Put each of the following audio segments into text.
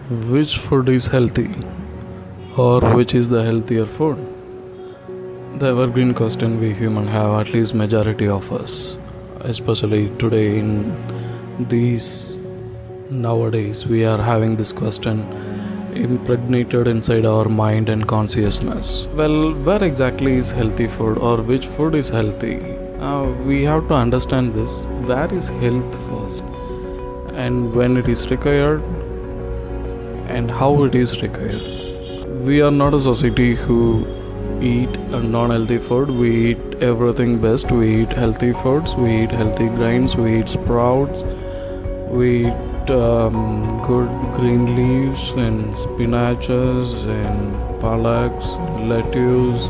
Which food is healthy, or which is the healthier food? The evergreen question we human have, at least majority of us, especially today in these nowadays, we are having this question impregnated inside our mind and consciousness. Well, where exactly is healthy food, or which food is healthy? We have to understand this. Where is health first, and when it is required, and how it is required. We are not a society who eat a non-healthy food. We eat everything best. We eat healthy foods. We eat healthy grains. We eat sprouts. We eat good green leaves and spinaches and palaks, lettuce.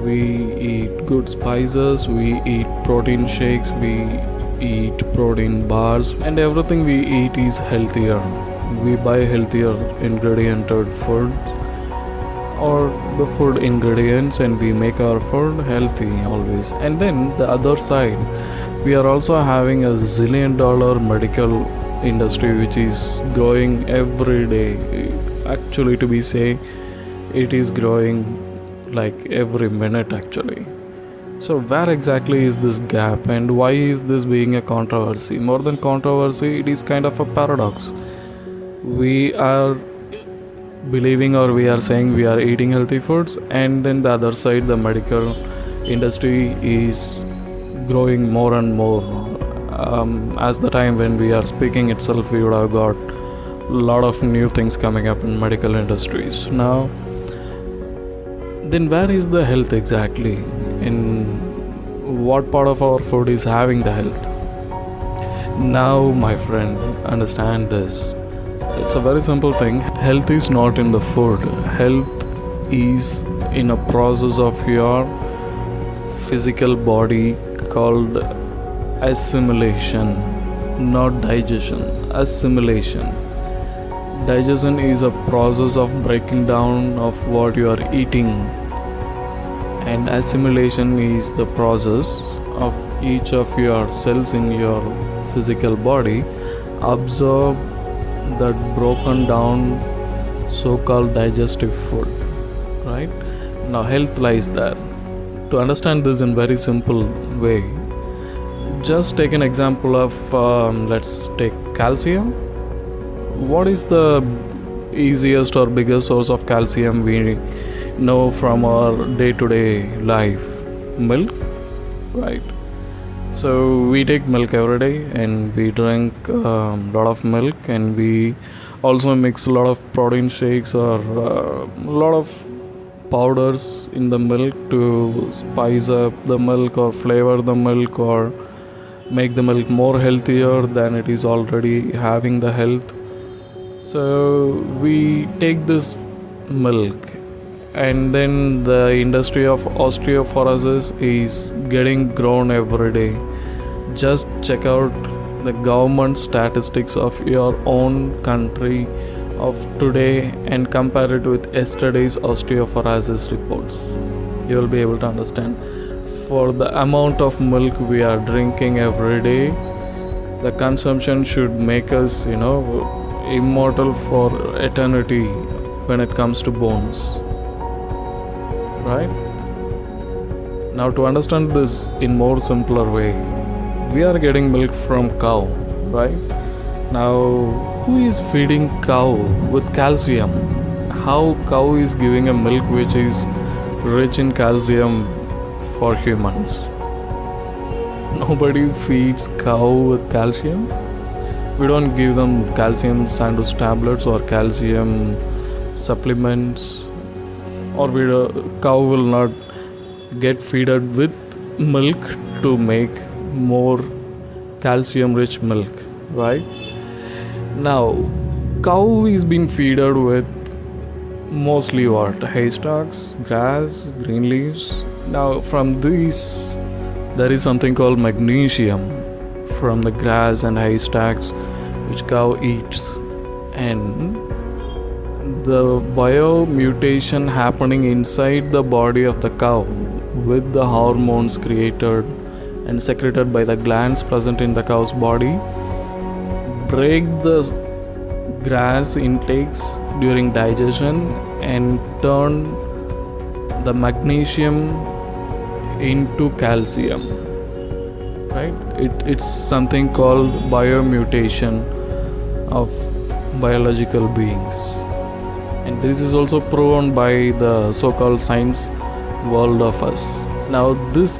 We eat good spices. We eat protein shakes. We eat protein bars, and everything we eat is healthier. We buy healthier ingrediented food or the food ingredients, and we make our food healthy always. And then the other side, we are also having a $1 zillion medical industry which is growing every day. Actually, to be say, it is growing like every minute actually. So where exactly is this gap, and why is this being a controversy? More than controversy, it is kind of a paradox. We are believing, or we are saying we are eating healthy foods, and then the other side, the medical industry is growing more and more. As the time when we are speaking itself, we would have got a lot of new things coming up in medical industries now. Then where is the health exactly? In what part of our food is having the health? Now, my friend, understand this. It's a very simple thing. Health is not in the food. Health is in a process of your physical body called assimilation, not digestion. Assimilation. Digestion is a process of breaking down of what you are eating, and assimilation is the process of each of your cells in your physical body absorb that broken down so-called digestive food. Right now, health lies there. To understand this in very simple way, just take an example of let's take calcium. What is the easiest or biggest source of calcium we know from our day-to-day life? Milk, right? So we take milk every day, and we drink a lot of milk, and we also mix a lot of protein shakes or a lot of powders in the milk to spice up the milk or flavor the milk or make the milk more healthier than it is already having the health. So we take this milk, and then the industry of osteoporosis is getting grown every day. Just check out the government statistics of your own country of today and compare it with yesterday's osteoporosis reports. You will be able to understand. For the amount of milk we are drinking every day, the consumption should make us, immortal for eternity when it comes to bones. Right? Now, to understand this in more simpler way, we are getting milk from cow, right? Now, who is feeding cow with calcium? How cow is giving a milk which is rich in calcium for humans? Nobody feeds cow with calcium. We don't give them calcium sandwich tablets or calcium supplements, or cow will not get feeded with milk to make more calcium rich milk, right? Now, cow is being feeded with mostly what? Haystacks, grass, green leaves. Now, from these, there is something called magnesium from the grass and haystacks which cow eats, and the biomutation happening inside the body of the cow with the hormones created and secreted by the glands present in the cow's body break the grass intakes during digestion and turn the magnesium into calcium, right? It's something called biomutation of biological beings, and this is also proven by the so-called science world of us. Now this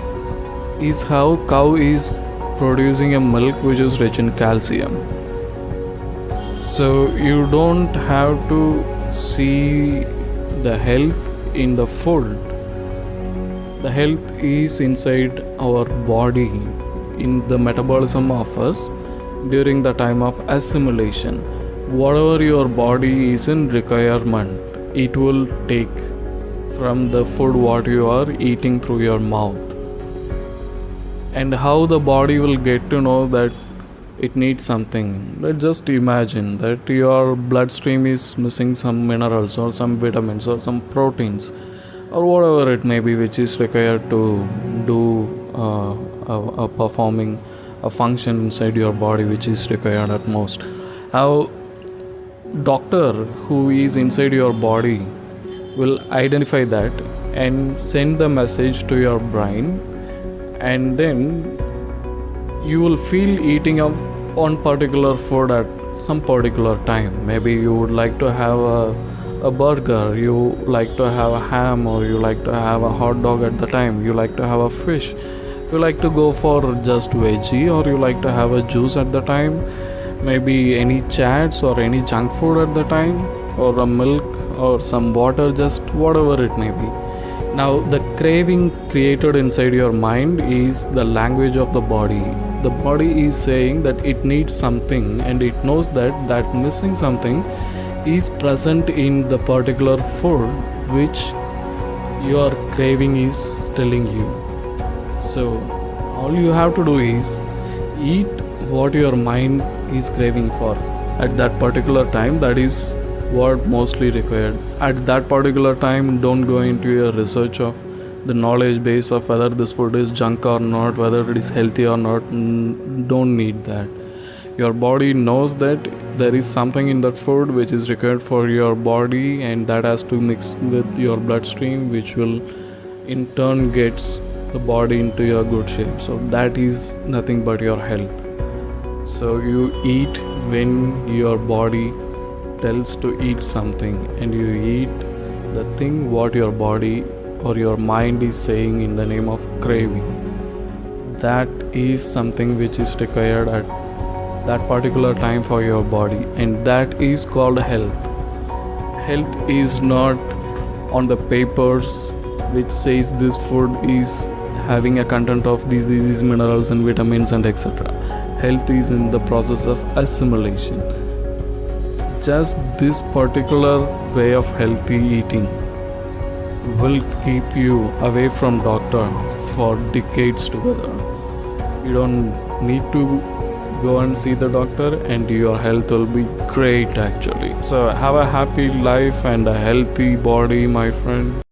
is how cow is producing a milk which is rich in calcium. So you don't have to see the health in the food. The health is inside our body, in the metabolism of us during the time of assimilation. Whatever your body is in requirement, it will take from the food what you are eating through your mouth. And how the body will get to know that it needs something. Let's just imagine that your bloodstream is missing some minerals or some vitamins or some proteins or whatever it may be which is required to do performing a function inside your body which is required at most. How doctor who is inside your body will identify that and send the message to your brain, and then you will feel eating of one particular food at some particular time. Maybe you would like to have a burger, you like to have a ham, or you like to have a hot dog at the time, you like to have a fish, you like to go for just veggie, or you like to have a juice at the time, maybe any chats or any junk food at the time, or a milk or some water, just whatever it may be. Now the craving created inside your mind is the language of the body. The body is saying that it needs something, and it knows that missing something is present in the particular food which your craving is telling you. So all you have to do is eat what your mind is craving for at that particular time. That is what mostly required. At that particular time, don't go into your research of the knowledge base of whether this food is junk or not, whether it is healthy or not. Don't need that. Your body knows that there is something in that food which is required for your body, and that has to mix with your bloodstream, which will in turn gets the body into your good shape. So that is nothing but your health. So you eat when your body tells to eat something, and you eat the thing what your body or your mind is saying in the name of craving. That is something which is required at that particular time for your body, and that is called health. Health is not on the papers which says this food is having a content of these minerals and vitamins and etc. Health is in the process of assimilation. Just this particular way of healthy eating will keep you away from doctor for decades together. You don't need to go and see the doctor, and your health will be great actually. So have a happy life and a healthy body, my friend.